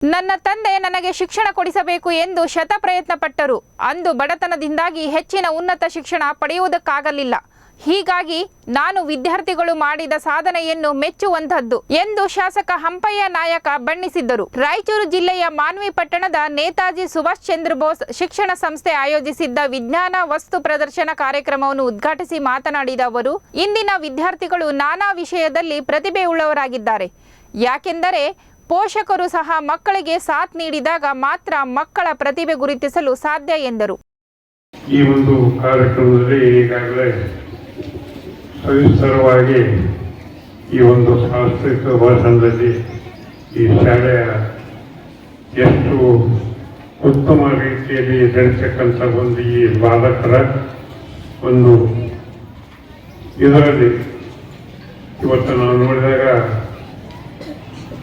ನನ್ನ ತಂದೆ ನನಗೆ ಶಿಕ್ಷಣ ಕೊಡಿಸಬೇಕು ಎಂದು ಶತಪ್ರಯತ್ನ ಪಟ್ಟರು. ಅಂದು ಬಡತನದಿಂದಾಗಿ ಹೆಚ್ಚಿನ ಉನ್ನತ ಶಿಕ್ಷಣ ಪಡೆಯುವುದಕ್ಕಾಗಲಿಲ್ಲ. ಹೀಗಾಗಿ ನಾನು ವಿದ್ಯಾರ್ಥಿಗಳು ಮಾಡಿದ ಸಾಧನೆಯನ್ನು ಮೆಚ್ಚುವಂತಹದ್ದು ಎಂದು ಶಾಸಕ ಹಂಪಯ್ಯ ನಾಯಕ ಬಣ್ಣಿಸಿದ್ದರು. ರಾಯಚೂರು ಜಿಲ್ಲೆಯ ಮಾನ್ವಿ ಪಟ್ಟಣದ ನೇತಾಜಿ ಸುಭಾಷ್ ಚಂದ್ರ ಬೋಸ್ ಶಿಕ್ಷಣ ಸಂಸ್ಥೆ ಆಯೋಜಿಸಿದ್ದ ವಿಜ್ಞಾನ ವಸ್ತು ಪ್ರದರ್ಶನ ಕಾರ್ಯಕ್ರಮವನ್ನು ಉದ್ಘಾಟಿಸಿ ಮಾತನಾಡಿದ ಅವರು, ಇಂದಿನ ವಿದ್ಯಾರ್ಥಿಗಳು ನಾನಾ ವಿಷಯದಲ್ಲಿ ಪ್ರತಿಭೆ ಉಳ್ಳವರಾಗಿದ್ದಾರೆ. ಯಾಕೆಂದರೆ ಪೋಷಕರು ಸಹ ಮಕ್ಕಳಿಗೆ ಸಾಥ್ ನೀಡಿದಾಗ ಮಾತ್ರ ಮಕ್ಕಳ ಪ್ರತಿಭೆ ಗುರುತಿಸಲು ಸಾಧ್ಯ ಎಂದರು. ಈ ಒಂದು ಕಾರ್ಯಕ್ರಮದಲ್ಲಿ ಈಗಾಗಲೇ ಸವಿಸ್ತರವಾಗಿ ಈ ಒಂದು ಸಾಂಸ್ಕೃತಿಕ ಭಾಷಣದಲ್ಲಿ ಈ ಶಾಲೆಯ ಎಷ್ಟು ಉತ್ತಮ ರೀತಿಯಲ್ಲಿ ನಡೆಸತಕ್ಕಂಥ ಒಂದು ಈ ಬಾಲಕರ ಒಂದು ಇದರಲ್ಲಿ ಇವತ್ತು ನಾವು ನೋಡಿದಾಗ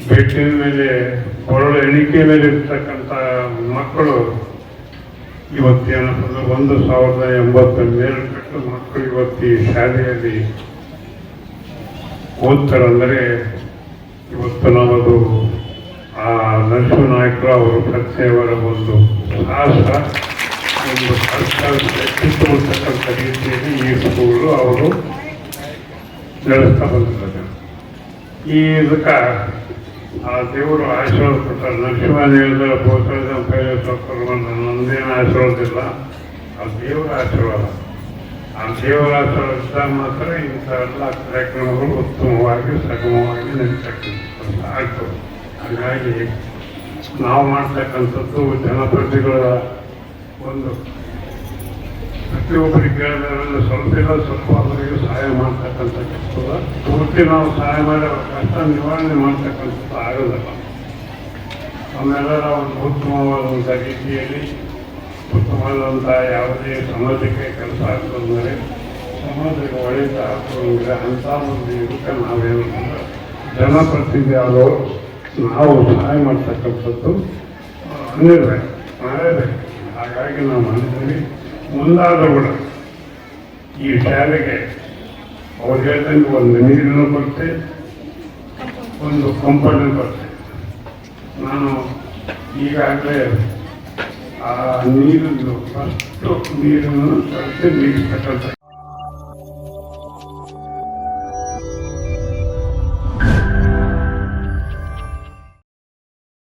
ಬೆಟ್ಟಿನ ಮೇಲೆ ಹೊರಳ ಎಣಿಕೆ ಮೇಲೆ ಇರ್ತಕ್ಕಂಥ ಮಕ್ಕಳು ಇವತ್ತೇನಂತಂದ್ರೆ 1080 ಮೇಲ್ಪಟ್ಟು ಮಕ್ಕಳು ಇವತ್ತು ಈ ಶಾಲೆಯಲ್ಲಿ ಓದ್ತಾರಂದರೆ ಇವತ್ತು ನಾವದು ಆ ನರಸಿಂಹನಾಯಕರು ಅವರು ಪ್ರತ್ಯೇಕರ ಒಂದು ಸಾಹಸ ಒಂದು ಎತ್ತಿರ್ತಕ್ಕಂಥ ರೀತಿಯಲ್ಲಿ ಈ ಸ್ಕೂಲು ಅವರು ನಡೆಸ್ತಾ ಬಂದಿದ್ದಾರೆ. ಈ ಇದಕ್ಕೆ ಆ ದೇವರು ಆಶೀರ್ವಾದ ಕೊಡ್ತಾರೆ. ನರಸಿಂಹನ ಹೇಳಿದ್ರೆ ನಮ್ದೇನು ಆಶೀರ್ವಾದ ಇಲ್ಲ, ಆ ದೇವರ ಆಶೀರ್ವಾದ. ಆ ದೇವರ ಆಶೀರ್ವಾದ ಮಾತ್ರ ಇಂಥ ಎಲ್ಲ ಕಾರ್ಯಕ್ರಮಗಳು ಉತ್ತಮವಾಗಿ ಸಗಮವಾಗಿ ನಡೀತಕ್ಕಂಥ ಆಗ್ತವೆ. ಹಾಗಾಗಿ ನಾವು ಮಾಡ್ತಕ್ಕಂಥದ್ದು ಜನಪ್ರತಿನಿಧಿಗಳ ಒಂದು ಪ್ರತಿಯೊಬ್ಬರಿಗೆ ಕೇಳಿದ್ರೆ ಸ್ವಲ್ಪ ಅವರಿಗೆ ಸಹಾಯ ಮಾಡ್ತಕ್ಕಂಥ ಕೆಲಸ ಪೂರ್ತಿ ನಾವು ಸಹಾಯ ಮಾಡಿ ಕಷ್ಟ ನಿವಾರಣೆ ಮಾಡ್ತಕ್ಕಂಥದ್ದು ಆಗೋದಲ್ಲ. ಅವನ್ನೆಲ್ಲ ಒಂದು ಉತ್ತಮವಾದಂಥ ರೀತಿಯಲ್ಲಿ ಉತ್ತಮವಾದಂಥ ಯಾವುದೇ ಸಮಾಜಕ್ಕೆ ಕೆಲಸ ಆಗ್ತಂದರೆ ಸಮಾಜಕ್ಕೆ ಒಳ್ಳೆಯ ಆಗ್ತಂದ್ರೆ ಅಂಥ ಒಂದು ಇದಕ್ಕೆ ನಾವೇನಂದ್ರೆ ಜನಪ್ರತಿನಿಧಿ ಆದವರು ನಾವು ಸಹಾಯ ಮಾಡ್ತಕ್ಕಂಥದ್ದು ಅನ್ನಿರ್ಬೇಕು, ಮಾಡಬೇಕು. ಹಾಗಾಗಿ ನಾವು ಮಾಡಿದ್ದೀವಿ. ಮುಂದಾದರೂ ಕೂಡ ಈ ಶಾಲೆಗೆ ಅವ್ರು ಹೇಳ್ದಂಗೆ ಒಂದು ನೀರಿನ ಕೊರತೆ, ಒಂದು ಕಂಪೌಂಡಿನ ಕೊರತೆ. ನಾನು ಈಗಾಗಲೇ ಆ ನೀರನ್ನು ಫಸ್ಟು ನೀರನ್ನು ಕೊರತೆ ನೀಗಿಸ್ತಕ್ಕಂಥ